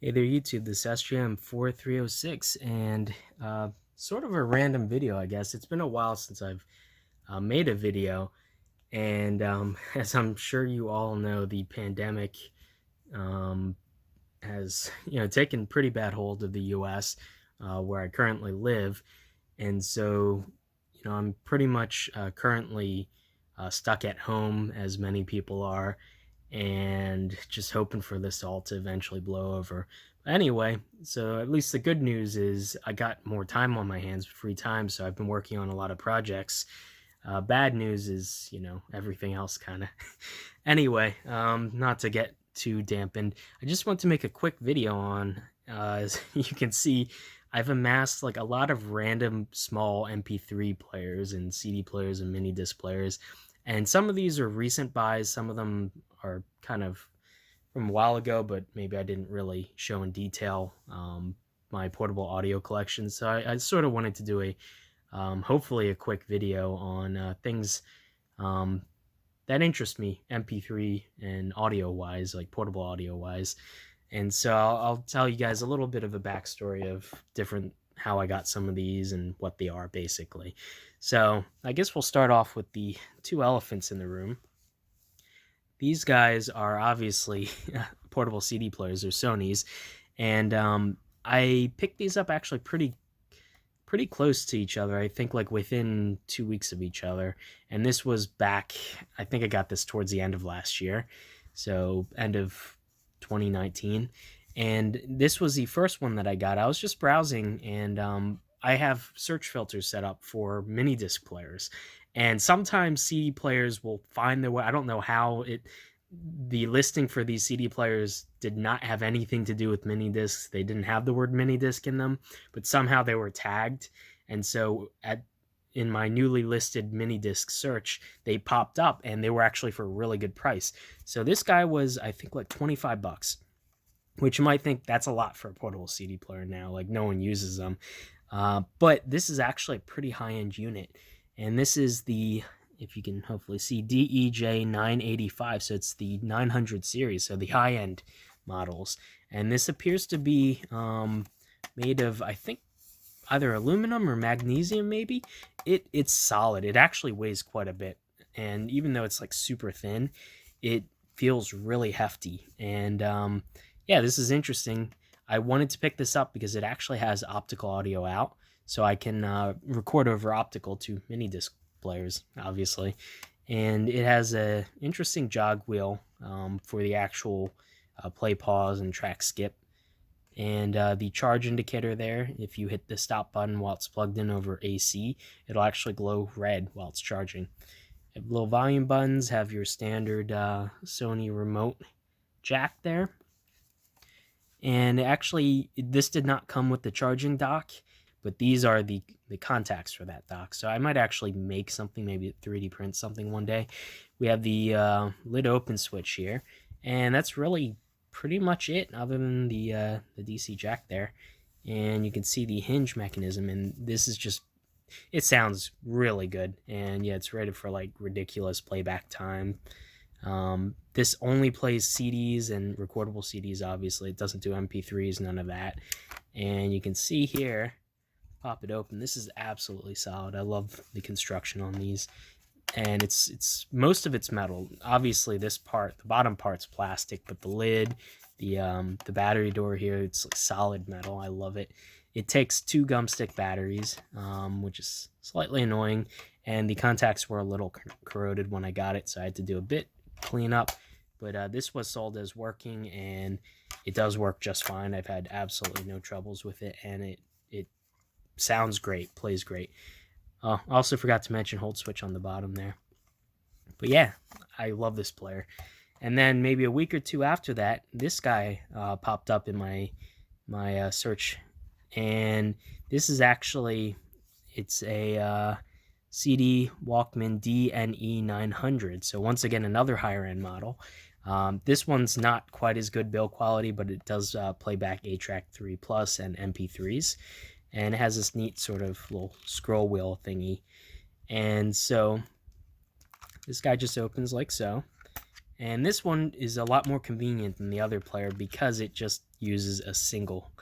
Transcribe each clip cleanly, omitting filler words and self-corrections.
Hey there YouTube, this is SJM4306 and sort of a random video, I guess. It's been a while since I've made a video, and as I'm sure you all know, the pandemic um, has taken pretty bad hold of the US, where I currently live. And so I'm pretty much currently stuck at home, as many people are, and just hoping for this all to eventually blow over. But anyway, so at least the good news is I got more time on my hands, free time, so I've been working on a lot of projects. Bad news is, everything else kind of. Anyway, not to get too dampened, I just want to make a quick video on, as you can see, I've amassed like a lot of random small MP3 players and CD players and mini disc players. And some of these are recent buys, some of them are kind of from a while ago, but maybe I didn't really show in detail my portable audio collection. So I sort of wanted to do hopefully a quick video on things that interest me, MP3 and audio wise, like portable audio wise. And so I'll tell you guys a little bit of a backstory of how I got some of these and what they are basically. So I guess we'll start off with the two elephants in the room. These guys are obviously portable CD players. They're Sony's, and I picked these up actually pretty close to each other. I think like within 2 weeks of each other. And this was back, I think I got this towards the end of last year, so end of 2019. And this was the first one that I got. I was just browsing, and I have search filters set up for mini disc players. And sometimes CD players will find their way. I don't know how the listing for these CD players did not have anything to do with mini discs. They didn't have the word mini disc in them, but somehow they were tagged. And so in my newly listed mini disc search, they popped up, and they were actually for a really good price. So this guy was, I think, like 25 bucks, which you might think that's a lot for a portable CD player now. Like, no one uses them. But this is actually a pretty high-end unit. And this is the, if you can hopefully see, DEJ 985. So it's the 900 series, so the high-end models. And this appears to be made of, I think, either aluminum or magnesium, maybe. It's solid. It actually weighs quite a bit. And even though it's like super thin, it feels really hefty. And yeah, this is interesting. I wanted to pick this up because it actually has optical audio out, so I can record over optical to mini disc players, obviously. And it has a interesting jog wheel for the actual play, pause, and track skip. And the charge indicator there, if you hit the stop button while it's plugged in over AC, it'll actually glow red while it's charging. Have little volume buttons, have your standard Sony remote jack there. And actually, this did not come with the charging dock, but these are the contacts for that dock. So I might actually make something, maybe 3D print something one day. We have the lid open switch here, and that's really pretty much it, other than the DC jack there. And you can see the hinge mechanism, and this is just, it sounds really good. And yeah, it's rated for like ridiculous playback time. This only plays CDs and recordable CDs, obviously. It doesn't do MP3s, none of that. And you can see here, pop it open, this is absolutely solid. I love the construction on these. And it's most of it's metal. Obviously this part, the bottom part's plastic, but the lid, the battery door here, it's like solid metal. I love it. It takes 2 gumstick batteries, which is slightly annoying, and the contacts were a little corroded when I got it, so I had to do a bit clean up. But this was sold as working, and it does work just fine. I've had absolutely no troubles with it, and it sounds great, plays great. I also forgot to mention hold switch on the bottom there. But yeah, I love this player. And then maybe a week or two after that, this guy popped up in my search, and this is actually, it's a CD Walkman DNE 900. So once again, another higher end model. This one's not quite as good build quality, but it does play back A-Track 3 Plus and MP3s. And it has this neat sort of little scroll wheel thingy. And so this guy just opens like so. And this one is a lot more convenient than the other player because it just uses a single,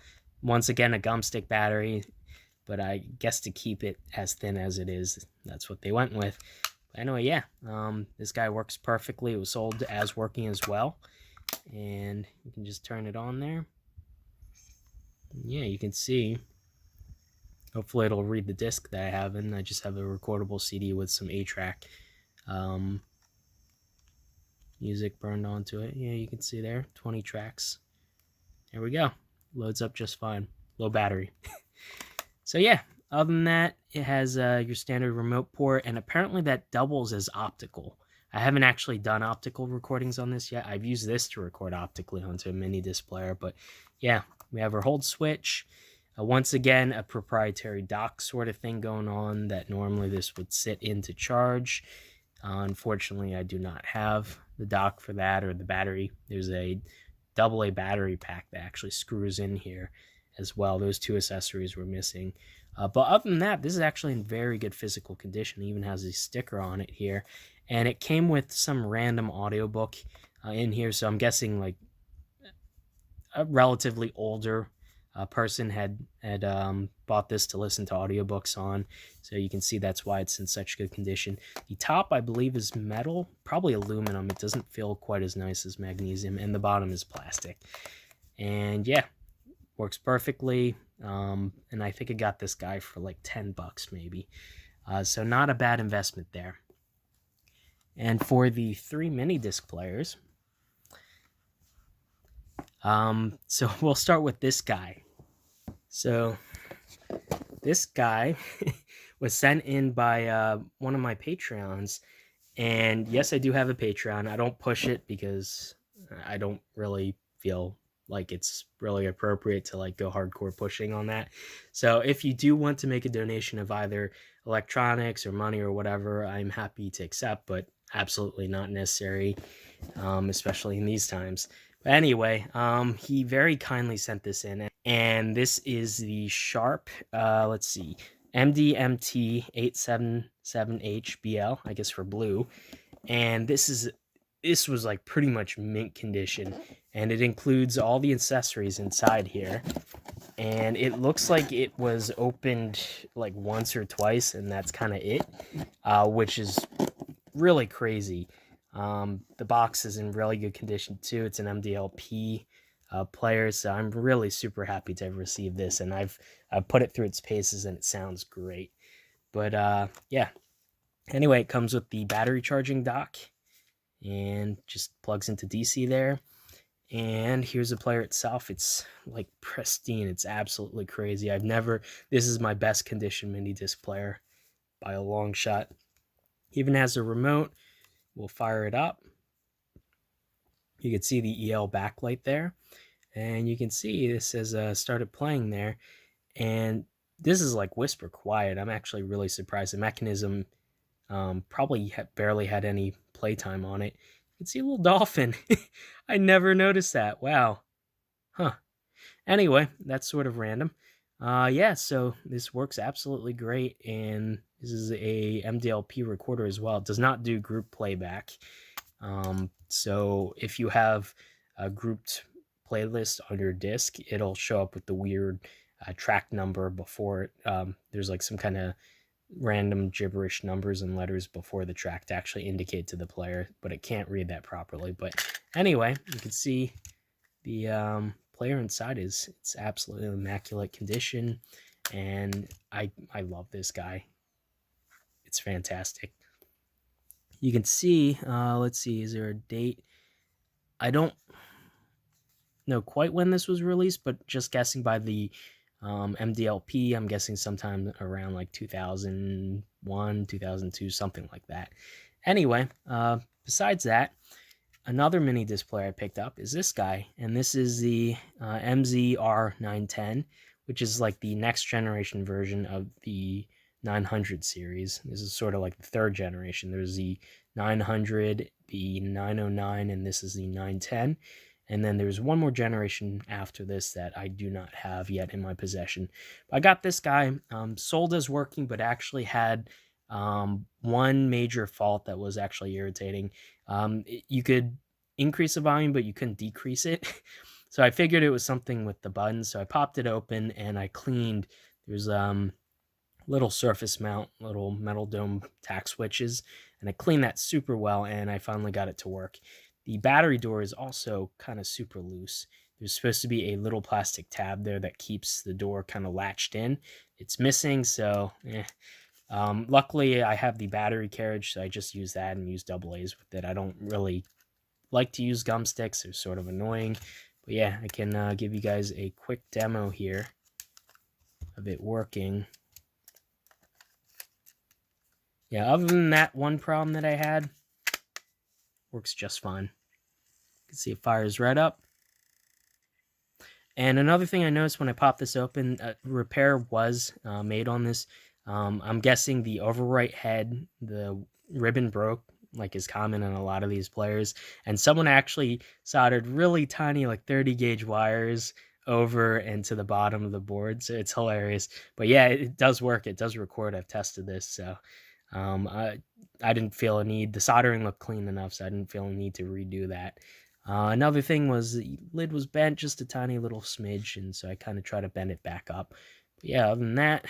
once again, a gum stick battery, but I guess to keep it as thin as it is, that's what they went with. But anyway, yeah, this guy works perfectly. It was sold as working as well. And you can just turn it on there. Yeah, you can see. Hopefully it'll read the disc that I have in. I just have a recordable CD with some 8-track music burned onto it. Yeah, you can see there, 20 tracks. There we go. Loads up just fine. Low battery. So yeah, other than that, it has your standard remote port, and apparently that doubles as optical. I haven't actually done optical recordings on this yet. I've used this to record optically onto a mini disc player, but yeah, we have our hold switch. Once again, a proprietary dock sort of thing going on that normally this would sit in to charge. Unfortunately, I do not have the dock for that or the battery. There's a AA battery pack that actually screws in here as well. Those two accessories were missing. But other than that, this is actually in very good physical condition. It even has a sticker on it here. And it came with some random audiobook in here, so I'm guessing like a relatively older person had bought this to listen to audiobooks on, so you can see that's why it's in such good condition. The top, I believe, is metal, probably aluminum. It doesn't feel quite as nice as magnesium, and the bottom is plastic. And yeah, works perfectly. And I think I got this guy for like $10 maybe, so not a bad investment there. And for the 3 mini disc players, so we'll start with this guy. So this guy was sent in by one of my Patreons, and yes, I do have a Patreon. I don't push it because I don't really feel like it's really appropriate to like go hardcore pushing on that. So if you do want to make a donation of either electronics or money or whatever, I'm happy to accept, but absolutely not necessary, especially in these times. But anyway, he very kindly sent this in, and this is the Sharp, let's see, MDMT 877HBL, I guess for blue, and this was like pretty much mint condition, and it includes all the accessories inside here, and it looks like it was opened like once or twice, and that's kind of it, which is really crazy. The box is in really good condition too. It's an MDLP player, so I'm really super happy to have received this, and I've put it through its paces, and it sounds great. But yeah, anyway, it comes with the battery charging dock, and just plugs into DC there. And here's the player itself. It's like pristine. It's absolutely crazy. This is my best condition mini disc player by a long shot. Even has a remote. We'll fire it up. You can see the EL backlight there, and you can see this says started playing there, and this is like whisper quiet. I'm actually really surprised. The mechanism probably barely had any playtime on it. You can see a little dolphin. I never noticed that. Wow. Huh. Anyway, that's sort of random. Yeah, so this works absolutely great, and this is a MDLP recorder as well. It does not do group playback. So if you have a grouped playlist on your disc, it'll show up with the weird track number before it. There's like some kind of random gibberish numbers and letters before the track to actually indicate to the player, but it can't read that properly. But anyway, you can see the player inside it's absolutely immaculate condition, and I love this guy. It's fantastic. You can see, let's see, is there a date? I don't know quite when this was released, but just guessing by the MDLP, I'm guessing sometime around like 2001, 2002, something like that. Anyway, besides that, another mini disc player I picked up is this guy, and this is the MZR910, which is like the next generation version of the 900 series. This is sort of like the third generation. There's the 900, the 909, and this is the 910. And then there's one more generation after this that I do not have yet in my possession. I got this guy sold as working, but actually had one major fault that was actually irritating. You could increase the volume, but you couldn't decrease it. So I figured it was something with the buttons. So I popped it open and I cleaned. There's little surface mount, little metal dome tack switches, and I cleaned that super well, and I finally got it to work. The battery door is also kind of super loose. There's supposed to be a little plastic tab there that keeps the door kind of latched in. It's missing, so luckily I have the battery carriage, so I just use that and use double A's with it. I don't really like to use gum sticks. They're sort of annoying. But yeah, I can give you guys a quick demo here of it working. Yeah, other than that one problem that I had, works just fine. You can see it fires right up. And another thing I noticed when I popped this open, repair was made on this. I'm guessing the overwrite head, the ribbon broke, like is common in a lot of these players. And someone actually soldered really tiny, like 30 gauge wires over and to the bottom of the board. So it's hilarious. But yeah, it does work. It does record. I've tested this. So I didn't feel a need. The soldering looked clean enough, so I didn't feel a need to redo that. Another thing was the lid was bent just a tiny little smidge, and so I kind of try to bend it back up. But yeah, other than that,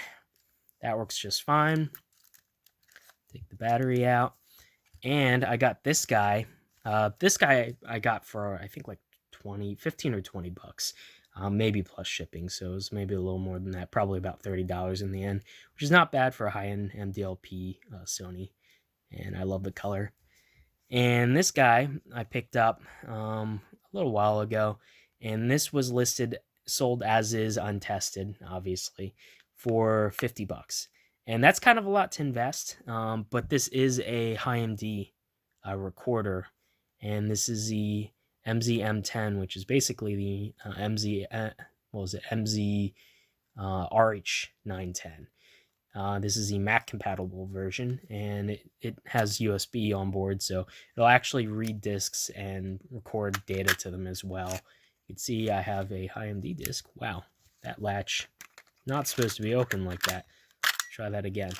that works just fine. Take the battery out. And I got this guy. This guy I got for, I think, like 15 or 20 bucks. Maybe plus shipping, so it was maybe a little more than that, probably about $30 in the end, which is not bad for a high-end MDLP Sony, and I love the color. And this guy I picked up a little while ago, and this was listed, sold as is, untested, obviously, for 50 bucks. And that's kind of a lot to invest, but this is a high MD recorder, and this is the MZ M10, which is basically the MZ, what was it, MZ RH910. This is the Mac compatible version, and it has USB on board, so it'll actually read discs and record data to them as well. You can see I have a high MD disc. Wow, that latch not supposed to be open like that. Try that again.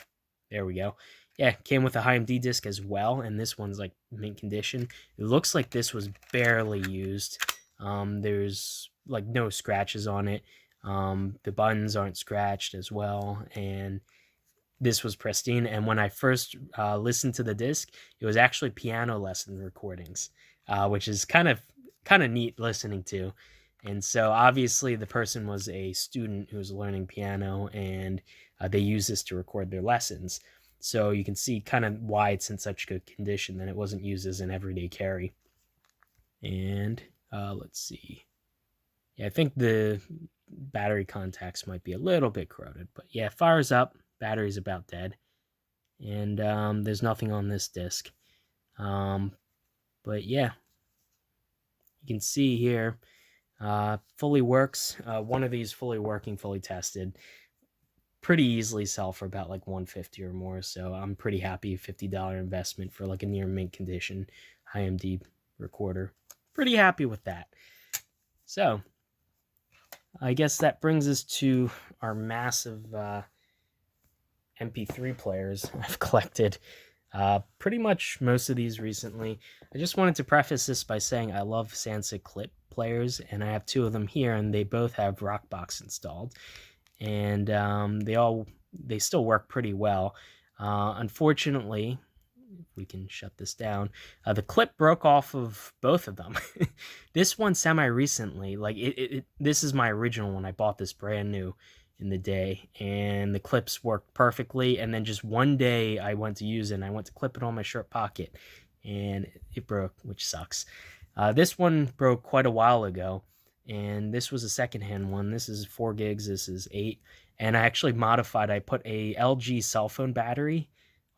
There we go. Yeah, came with a high MD disc as well, and this one's like mint condition. It looks like this was barely used. There's like no scratches on it. The buttons aren't scratched as well, and this was pristine. And when I first listened to the disc, it was actually piano lesson recordings, which is kind of neat listening to. And so obviously the person was a student who was learning piano, and they use this to record their lessons. So you can see kind of why it's in such good condition, that it wasn't used as an everyday carry. And let's see. Yeah, I think the battery contacts might be a little bit corroded, but yeah, fires up. Battery's about dead. And there's nothing on this disc. But yeah, you can see here, fully works. One of these fully working, fully tested, pretty easily sell for about like $150 or more. So I'm pretty happy. $50 investment for like a near mint condition high MD recorder. Pretty happy with that. So I guess that brings us to our massive MP3 players. I've collected pretty much most of these recently. I just wanted to preface this by saying I love Sansa clip players, and I have two of them here, and they both have Rockbox installed, and they still work pretty well. Unfortunately, we can shut this down. The clip broke off of both of them. This one semi-recently, like this is my original one. I bought this brand new in the day, and the clips worked perfectly. And then just one day I went to use it, and I went to clip it on my shirt pocket, and it broke, which sucks. This one broke quite a while ago, and this was a secondhand one. This is 4 gigs. This is 8. And I actually modified. I put a LG cell phone battery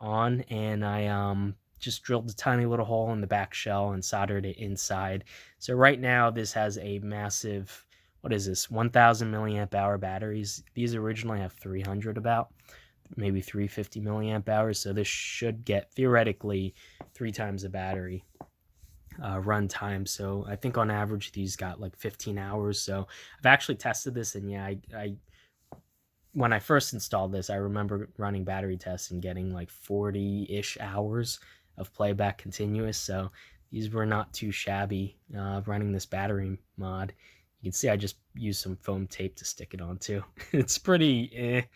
on, and I just drilled a tiny little hole in the back shell and soldered it inside. So right now this has a massive, what is this, 1000 milliamp hour batteries. These originally have 300, about maybe 350 milliamp hours, so this should get theoretically 3 times the battery run time. So I think on average these got like 15 hours. So I've actually tested this, and yeah, I when I first installed this, I remember running battery tests and getting like 40-ish hours of playback continuous. So these were not too shabby running this battery mod. You can see I just used some foam tape to stick it onto. It's pretty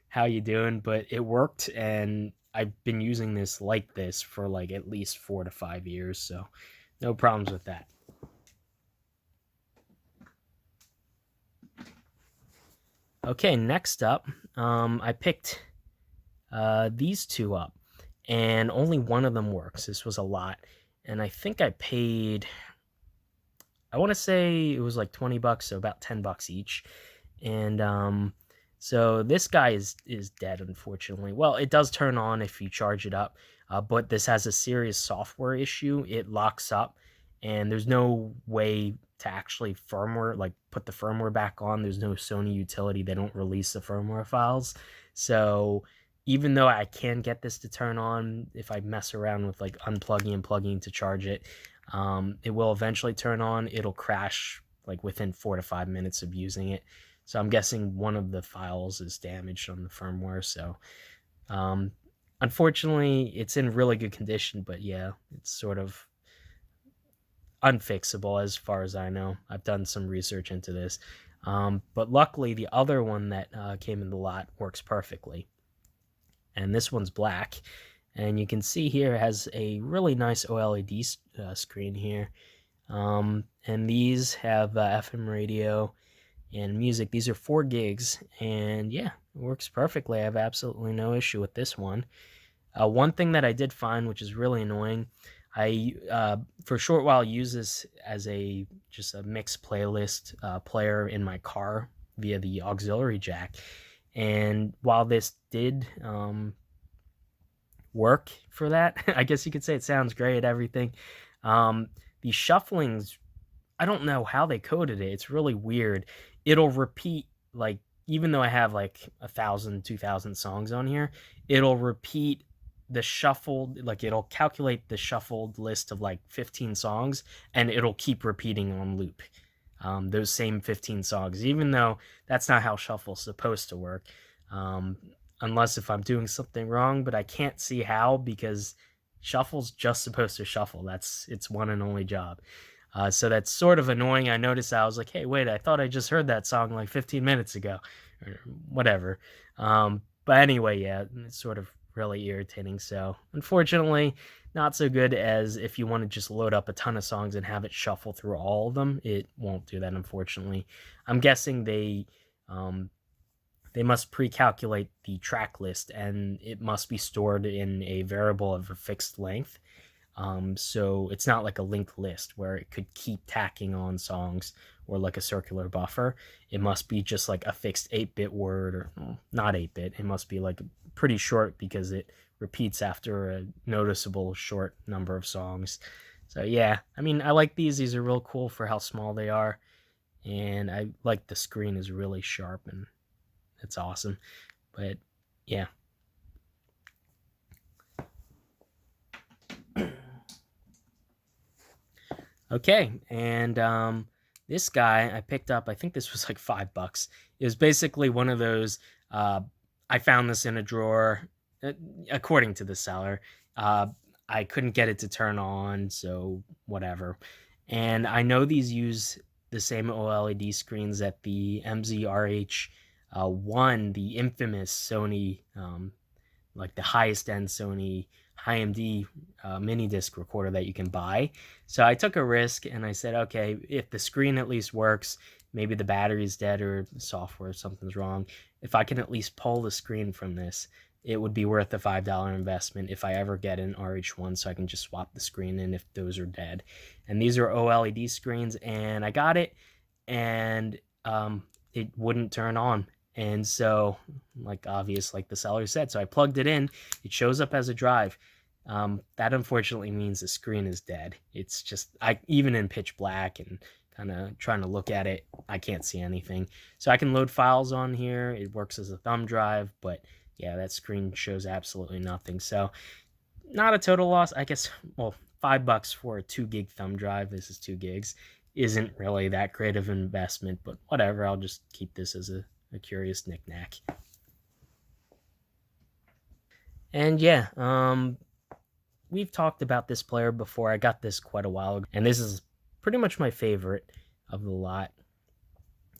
how you doing, but it worked, and I've been using this like this for like at least 4 to 5 years, so no problems with that. Okay, next up, I picked these two up, and only one of them works. This was a lot, and I think I paid, I want to say it was like 20 bucks, so about 10 bucks each. And so this guy is dead, unfortunately. Well, it does turn on if you charge it up, but this has a serious software issue. It locks up, and there's no way to actually firmware, like put the firmware back on. There's no Sony utility. They don't release the firmware files. So even though I can get this to turn on, if I mess around with like unplugging and plugging to charge it, it will eventually turn on. It'll crash like within 4 to 5 minutes of using it. So I'm guessing one of the files is damaged on the firmware. So unfortunately, it's in really good condition, but yeah, it's sort of unfixable as far as I know. I've done some research into this. But luckily, the other one that came in the lot works perfectly. And this one's black. And you can see here it has a really nice OLED screen here. And these have FM radio and music. These are 4 gigs, and yeah, it works perfectly. I have absolutely no issue with this one. One thing that I did find, which is really annoying, I for a short while used this as just a mix playlist player in my car via the auxiliary jack, and while this did work for that, I guess you could say it sounds great, everything, the shufflings, I don't know how they coded it. It's really weird. It'll repeat, like, even though I have like 1,000, 2,000 songs on here, it'll repeat the shuffled, like it'll calculate the shuffled list of like 15 songs, and it'll keep repeating on loop those same 15 songs, even though that's not how shuffle's supposed to work. Unless if I'm doing something wrong, but I can't see how, because shuffle's just supposed to shuffle. That's its one and only job. So that's sort of annoying. I noticed that. I was like, hey, wait, I thought I just heard that song like 15 minutes ago, or whatever. But anyway, yeah, it's sort of really irritating. So unfortunately, not so good as if you want to just load up a ton of songs and have it shuffle through all of them. It won't do that, unfortunately. I'm guessing they must pre-calculate the track list, and it must be stored in a variable of a fixed length. So it's not like a linked list where it could keep tacking on songs or like a circular buffer. It must be just like a fixed 8-bit word, or not 8-bit. It must be like pretty short, because it repeats after a noticeable short number of songs. So yeah, I mean, I like these. These are real cool for how small they are. And I like the screen is really sharp, and it's awesome. But yeah. Okay, and this guy I picked up, I think this was like $5. It was basically one of those, I found this in a drawer, according to the seller. I couldn't get it to turn on, so whatever. And I know these use the same OLED screens that the MZRH1, the infamous Sony, like the highest end Sony high-MD Minidisc recorder that you can buy. So I took a risk, and I said, okay, if the screen at least works, maybe the battery's dead or the software, something's wrong. If I can at least pull the screen from this, it would be worth the $5 investment if I ever get an RH1, so I can just swap the screen in if those are dead. And these are OLED screens, and I got it, and it wouldn't turn on. And so, like obvious, like the seller said, so I plugged it in. It shows up as a drive. That unfortunately means the screen is dead. It's just, even in pitch black and kind of trying to look at it, I can't see anything. So I can load files on here. It works as a thumb drive, but yeah, that screen shows absolutely nothing. So not a total loss, I guess. Well, $5 for a 2 gig thumb drive. This is 2 gigs. Isn't really that great of an investment, but whatever. I'll just keep this as a curious knickknack. And yeah, we've talked about this player before. I got this quite a while ago, and this is pretty much my favorite of the lot.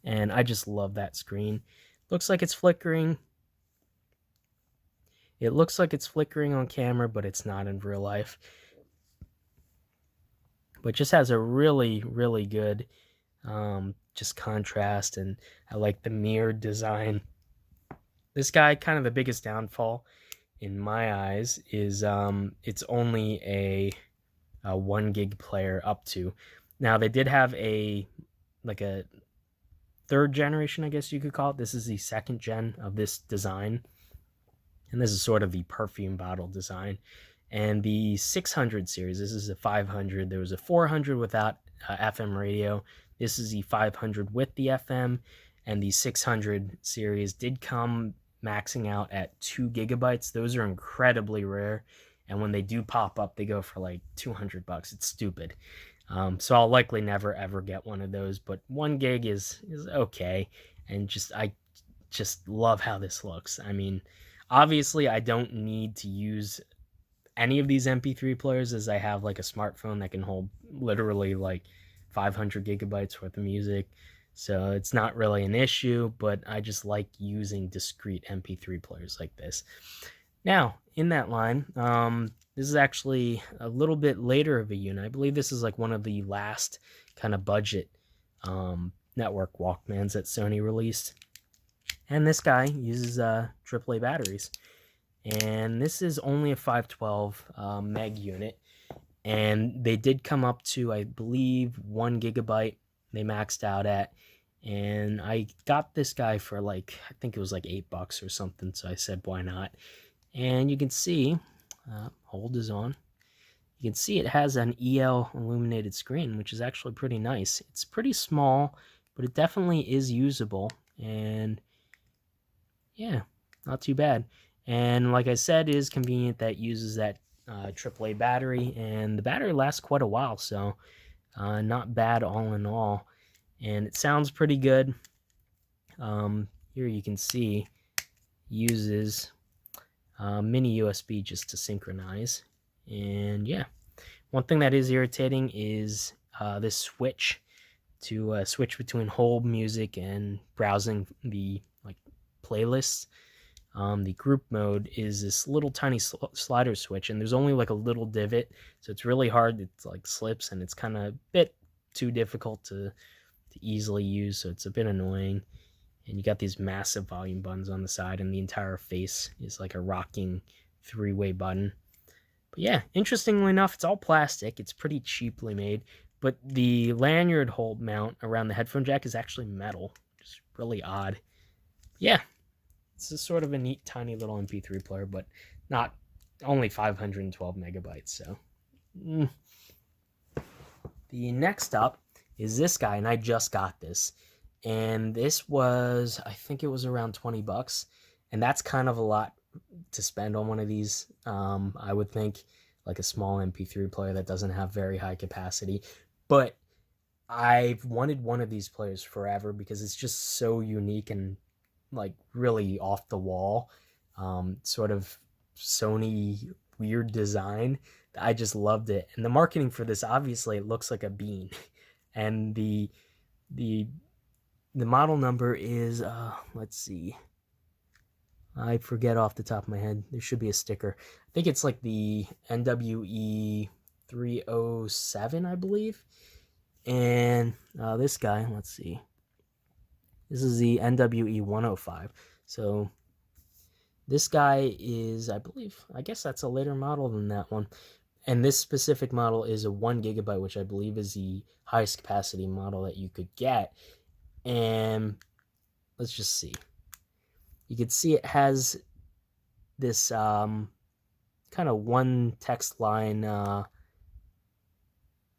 And I just love that screen. Looks like it's flickering. It looks like it's flickering on camera, but it's not in real life. But just has a really, really good just contrast, and I like the mirrored design. This guy, kind of the biggest downfall in my eyes is it's only a 1 gig player up to. Now they did have a third generation, I guess you could call it. This is the second gen of this design, and this is sort of the Perfume bottle design. And the 600 series, this is a 500. There was a 400 without FM radio. This is the 500 with the FM, and the 600 series did come maxing out at 2 gigabytes. Those are incredibly rare, and when they do pop up, they go for like $200. It's stupid. So I'll likely never ever get one of those, but 1 gig is okay, and I just love how this looks. I mean, obviously I don't need to use any of these MP3 players, as I have like a smartphone that can hold literally like 500 gigabytes worth of music, so it's not really an issue, but I just like using discrete MP3 players like this. Now, in that line, this is actually a little bit later of a unit. I believe this is like one of the last kind of budget network Walkmans that Sony released. And this guy uses AAA batteries. And this is only a 512 meg unit. And they did come up to, I believe, 1 gigabyte they maxed out at. And I got this guy for like, I think it was like $8 or something. So I said, why not? And you can see, hold is on. You can see it has an EL illuminated screen, which is actually pretty nice. It's pretty small, but it definitely is usable. And yeah, not too bad. And like I said, it is convenient that it uses that AAA battery, and the battery lasts quite a while, so not bad all in all. And it sounds pretty good. Here you can see uses mini USB just to synchronize. And yeah, one thing that is irritating is this switch to switch between hold music and browsing the playlists. The group mode is this little tiny slider switch, and there's only like a little divot, so it's really hard. It like slips, and it's kind of a bit too difficult to easily use, so it's a bit annoying. And you got these massive volume buttons on the side, and the entire face is like a rocking 3-way button. But yeah, interestingly enough, it's all plastic. It's pretty cheaply made, but the lanyard hold mount around the headphone jack is actually metal, which is really odd. Yeah, it's a sort of a neat, tiny little MP3 player, but not only 512 megabytes. So the next up is this guy, and I just got this. And this was, I think it was around $20, and that's kind of a lot to spend on one of these. I would think like a small MP3 player that doesn't have very high capacity, but I've wanted one of these players forever because it's just so unique and like really off the wall, sort of Sony weird design. I just loved it, and the marketing for this, obviously it looks like a bean, and the model number is let's see, I forget off the top of my head. There should be a sticker. I think it's like the NWE 307, I believe. And this guy, let's see, this is the NWE 105. So this guy is, I believe, I guess that's a later model than that one. And this specific model is a 1 gigabyte, which I believe is the highest capacity model that you could get. And let's just see. You can see it has this kind of one text line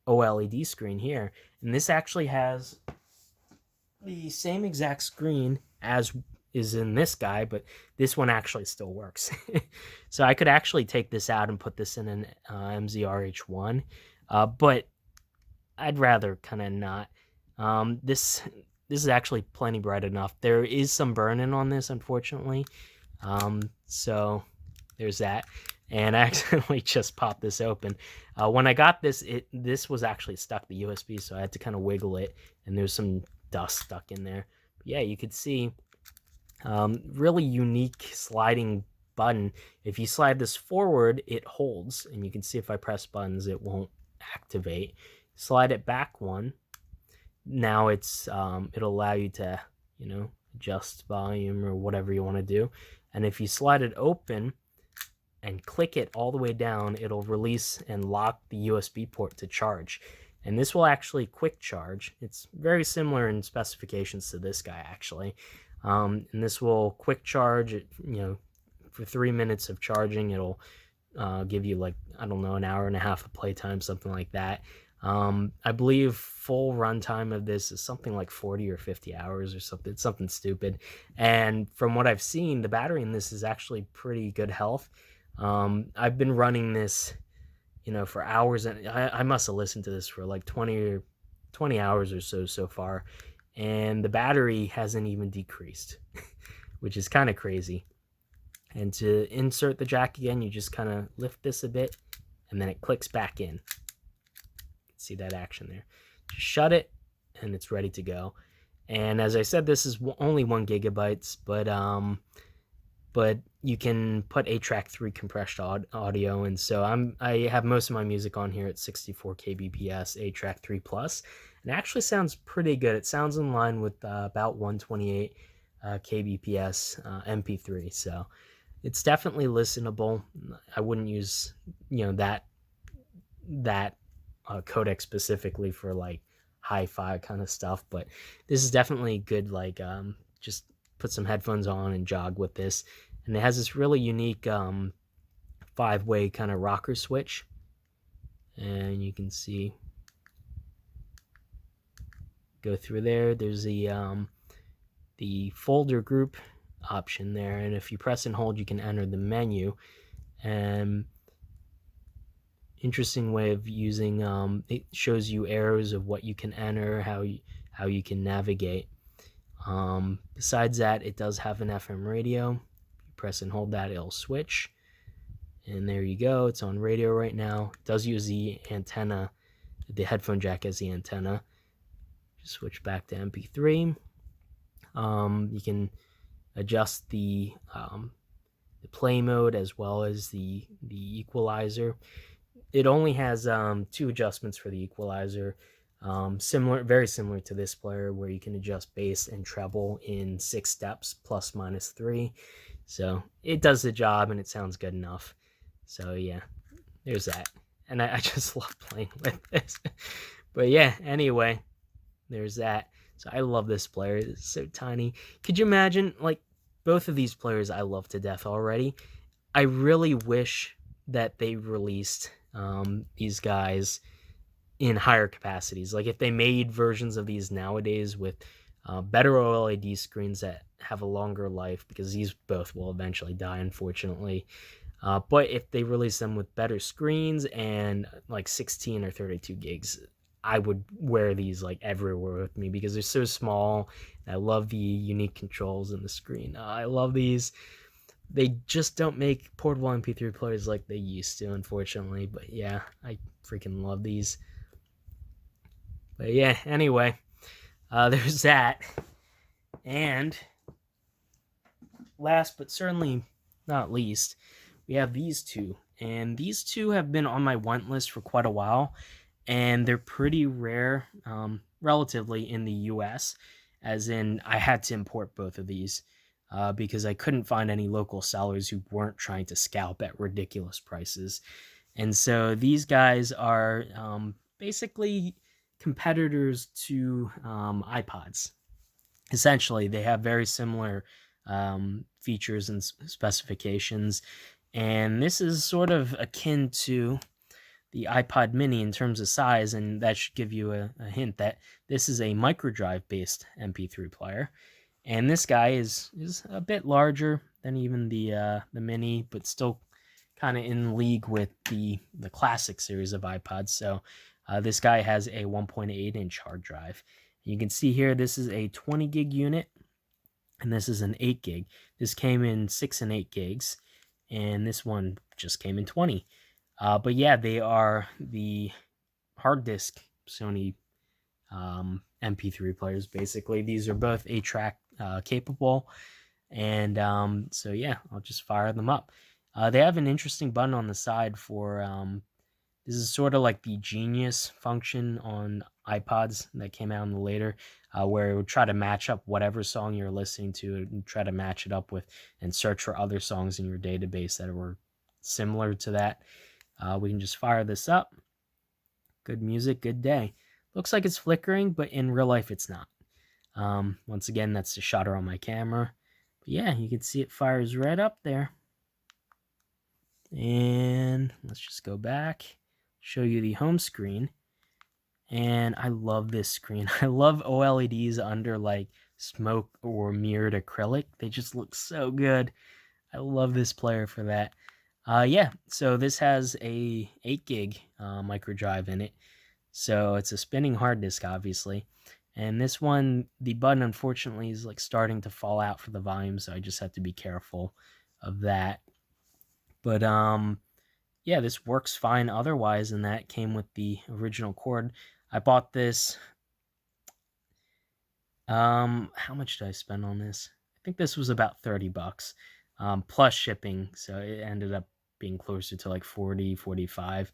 OLED screen here. And this actually has the same exact screen as is in this guy, but this one actually still works. So I could actually take this out and put this in an MZR-H1, but I'd rather kind of not. This is actually plenty bright enough. There is some burn-in on this, unfortunately. So there's that. and I accidentally just popped this open. When I got this, this was actually stuck, the USB, so I had to kind of wiggle it, and there's some dust stuck in there. But yeah, you could see really unique sliding button. If you slide this forward, it holds, and you can see if I press buttons, it won't activate. Slide it back one. Now it's it'll allow you to, you know, adjust volume or whatever you want to do. And if you slide it open and click it all the way down, it'll release and lock the USB port to charge. And this will actually quick charge. It's very similar in specifications to this guy, actually. And this will quick charge, you know, for 3 minutes of charging. It'll give you, like, I don't know, an hour and a half of playtime, something like that. I believe full runtime of this is something like 40 or 50 hours or something. It's something stupid. And from what I've seen, the battery in this is actually pretty good health. I've been running this, you know, for hours, and I must have listened to this for like 20 hours or so far, and the battery hasn't even decreased, which is kind of crazy. And to insert the jack again, you just kind of lift this a bit, and then it clicks back in. See that action there. Just shut it, and it's ready to go. And as I said, this is only 1 gigabytes, but you can put 8-track 3 compressed audio, and so I have most of my music on here at 64 kbps 8-track 3 plus, and it actually sounds pretty good. It sounds in line with about 128 kbps MP3, so it's definitely listenable. I wouldn't use, you know, that codec specifically for like hi-fi kind of stuff, but this is definitely good. Like just put some headphones on and jog with this. And it has this really unique 5-way kind of rocker switch, and you can see, go through there. There's the folder group option there, and if you press and hold, you can enter the menu. And interesting way of using, it shows you arrows of what you can enter, how you can navigate. Besides that, it does have an FM radio. You press and hold that, it'll switch, and there you go, it's on radio right now. It does use the antenna, the headphone jack as the antenna. Just switch back to MP3. You can adjust the play mode as well as the equalizer. It only has 2 adjustments for the equalizer, very similar to this player, where you can adjust bass and treble in 6 steps, plus minus 3. So it does the job, and it sounds good enough. So yeah, there's that. And I just love playing with this. But yeah, anyway, there's that. So I love this player. It's so tiny. Could you imagine, like, both of these players I love to death already. I really wish that they released these guys in higher capacities. Like, if they made versions of these nowadays with better OLED screens that have a longer life, because these both will eventually die, unfortunately. But if they release them with better screens and like 16 or 32 gigs, I would wear these like everywhere with me, because they're so small. I love the unique controls in the screen. I love these. They just don't make portable MP3 players like they used to, unfortunately. But yeah, I freaking love these. But yeah, anyway, there's that. And last but certainly not least, we have these two. And these two have been on my want list for quite a while. And they're pretty rare, relatively, in the US. As in, I had to import both of these. Because I couldn't find any local sellers who weren't trying to scalp at ridiculous prices. And so these guys are basically competitors to iPods. Essentially, they have very similar features and specifications. And this is sort of akin to the iPod mini in terms of size, and that should give you a hint that this is a microdrive-based MP3 player. And this guy is a bit larger than even the mini, but still kind of in league with the classic series of iPods. So this guy has a 1.8-inch hard drive. You can see here, this is a 20 gig unit, and this is an 8 gig. This came in 6 and 8 gigs, and this one just came in 20. But yeah, they are the hard disk Sony MP3 players. Basically, these are both 8-track capable, and so yeah, I'll just fire them up. They have an interesting button on the side for this is sort of like the Genius function on iPods that came out in the later, where it would try to match up whatever song you're listening to and try to match it up with and search for other songs in your database that were similar to that. We can just fire this up. Good music, good day. Looks like it's flickering, but in real life it's not. Once again, that's the shutter on my camera. But yeah, you can see it fires right up there. And let's just go back, show you the home screen. And I love this screen. I love OLEDs under like smoke or mirrored acrylic. They just look so good. I love this player for that. Yeah, so this has a 8 gig micro drive in it. So it's a spinning hard disk, obviously. And this one, the button unfortunately is like starting to fall out for the volume, so I just have to be careful of that. But yeah, this works fine otherwise, and that came with the original cord. I bought this. How much did I spend on this? I think this was about $30 plus shipping, so it ended up being closer to like 40, 45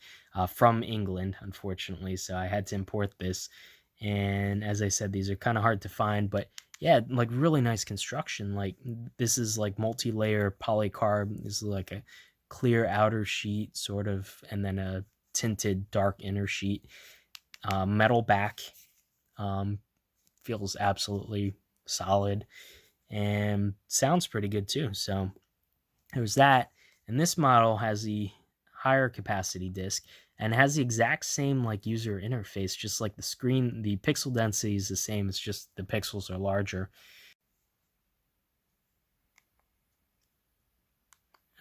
from England, unfortunately. So I had to import this. And as I said, these are kind of hard to find, but yeah, like really nice construction. Like this is like multi-layer polycarb. This is like a clear outer sheet sort of, and then a tinted dark inner sheet. Metal back. Feels absolutely solid and sounds pretty good too. So there's that. And this model has the higher capacity disc and has the exact same like user interface, just like the screen. The pixel density is the same. It's just the pixels are larger.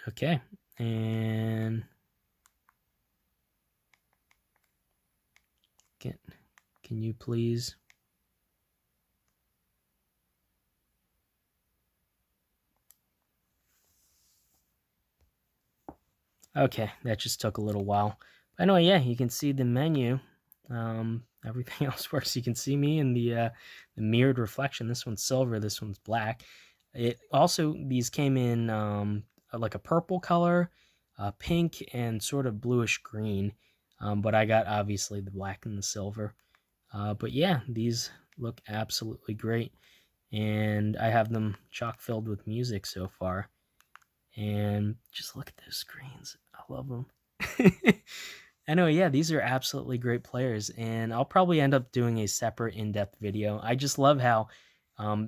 Okay, and can you please? Okay, that just took a little while. But anyway, yeah, you can see the menu. Everything else works. You can see me in the mirrored reflection. This one's silver, this one's black. It also, these came in like a purple color, pink, and sort of bluish green. But I got obviously the black and the silver. But yeah, these look absolutely great. And I have them chock filled with music so far. And just look at those screens. I love them. Anyway, yeah, these are absolutely great players, and I'll probably end up doing a separate in-depth video. I just love how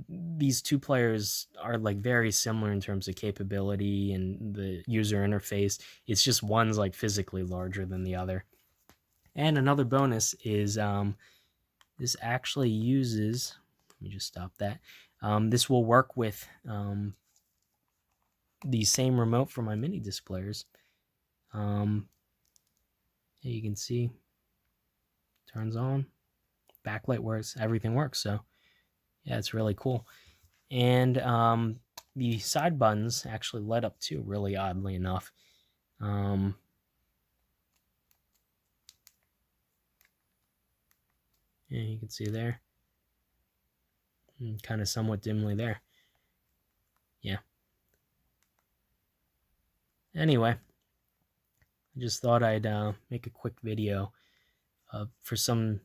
these two players are like very similar in terms of capability and the user interface. It's just one's like physically larger than the other. And another bonus is this actually uses, let me just stop that. This will work with the same remote for my Minidisc players. Yeah, you can see, turns on, backlight works, everything works. So yeah, it's really cool. And the side buttons actually light up too, really oddly enough. Yeah, you can see there, kind of somewhat dimly there. Yeah. Anyway, I just thought I'd make a quick video for some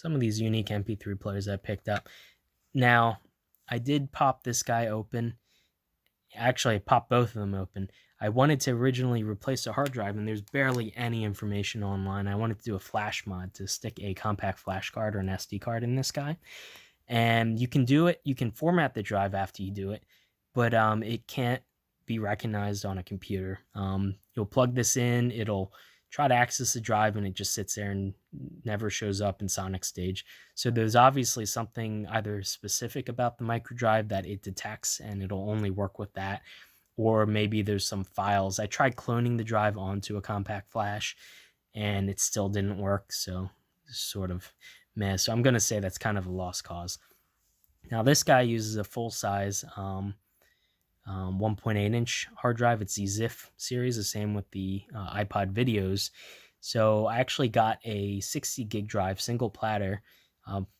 of these unique MP3 players I picked up. Now, I did pop this guy open. Actually, I popped both of them open. I wanted to originally replace a hard drive, and there's barely any information online. I wanted to do a flash mod to stick a compact flash card or an SD card in this guy. And you can do it. You can format the drive after you do it, but it can't be recognized on a computer. You'll plug this in, it'll try to access the drive, and it just sits there and never shows up in Sonic Stage. So there's obviously something either specific about the microdrive that it detects, and it'll only work with that, or maybe there's some files. I tried cloning the drive onto a compact flash, and it still didn't work, so sort of meh. So I'm going to say that's kind of a lost cause. Now this guy uses a full-size 1.8-inch hard drive. It's the ZIF series, the same with the iPod videos. So I actually got a 60 gig drive, single platter,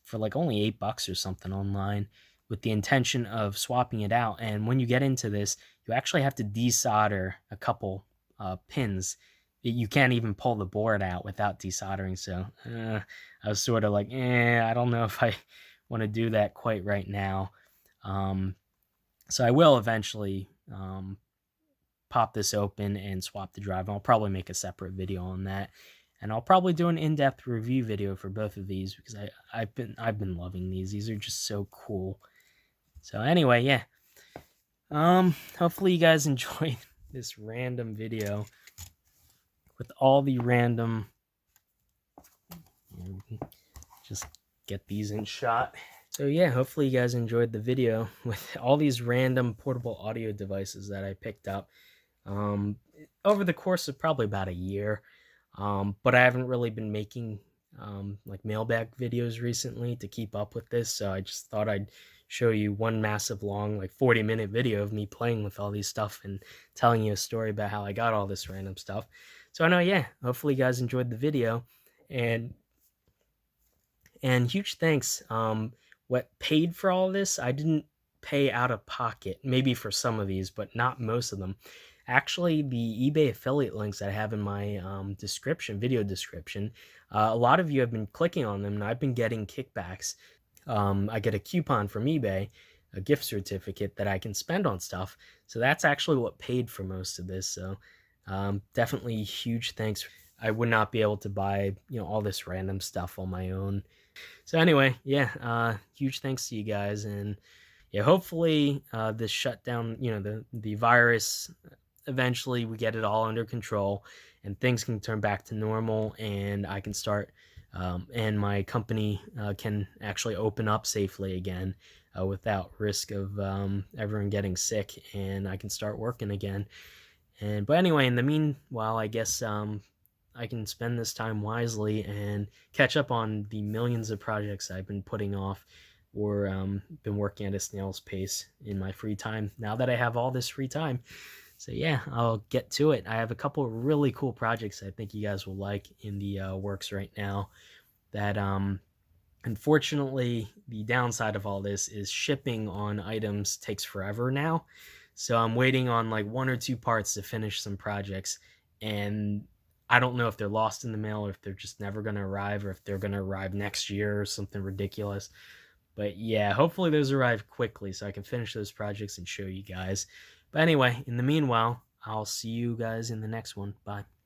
for like only $8 or something online, with the intention of swapping it out. And when you get into this, you actually have to desolder a couple pins. You can't even pull the board out without desoldering. So I was sort of like, I don't know if I want to do that quite right now. So I will eventually pop this open and swap the drive. I'll probably make a separate video on that, and I'll probably do an in-depth review video for both of these because I've been loving these. These are just so cool. So anyway, yeah. Hopefully you guys enjoyed this random video with all the random. Just get these in shot. So yeah, hopefully you guys enjoyed the video with all these random portable audio devices that I picked up over the course of probably about a year. But I haven't really been making like mailbag videos recently to keep up with this, so I just thought I'd show you one massive long, like 40-minute video of me playing with all these stuff and telling you a story about how I got all this random stuff. So I know, yeah, hopefully you guys enjoyed the video, and huge thanks. What paid for all this, I didn't pay out of pocket, maybe for some of these, but not most of them. Actually, the eBay affiliate links that I have in my video description, a lot of you have been clicking on them, and I've been getting kickbacks. I get a coupon from eBay, a gift certificate that I can spend on stuff. So that's actually what paid for most of this. So definitely huge thanks. I would not be able to buy, all this random stuff on my own. So anyway, yeah, huge thanks to you guys, and yeah, hopefully this shutdown, the virus, eventually we get it all under control and things can turn back to normal, and I can start and my company can actually open up safely again without risk of everyone getting sick, and I can start working again. But anyway, in the meanwhile, I guess I can spend this time wisely and catch up on the millions of projects I've been putting off or been working at a snail's pace in my free time now that I have all this free time. So yeah, I'll get to it. I have a couple of really cool projects I think you guys will like in the works right now that unfortunately, the downside of all this is shipping on items takes forever now. So I'm waiting on like 1 or 2 parts to finish some projects, and I don't know if they're lost in the mail or if they're just never going to arrive, or if they're going to arrive next year or something ridiculous. But yeah, hopefully those arrive quickly so I can finish those projects and show you guys. But anyway, in the meanwhile, I'll see you guys in the next one. Bye.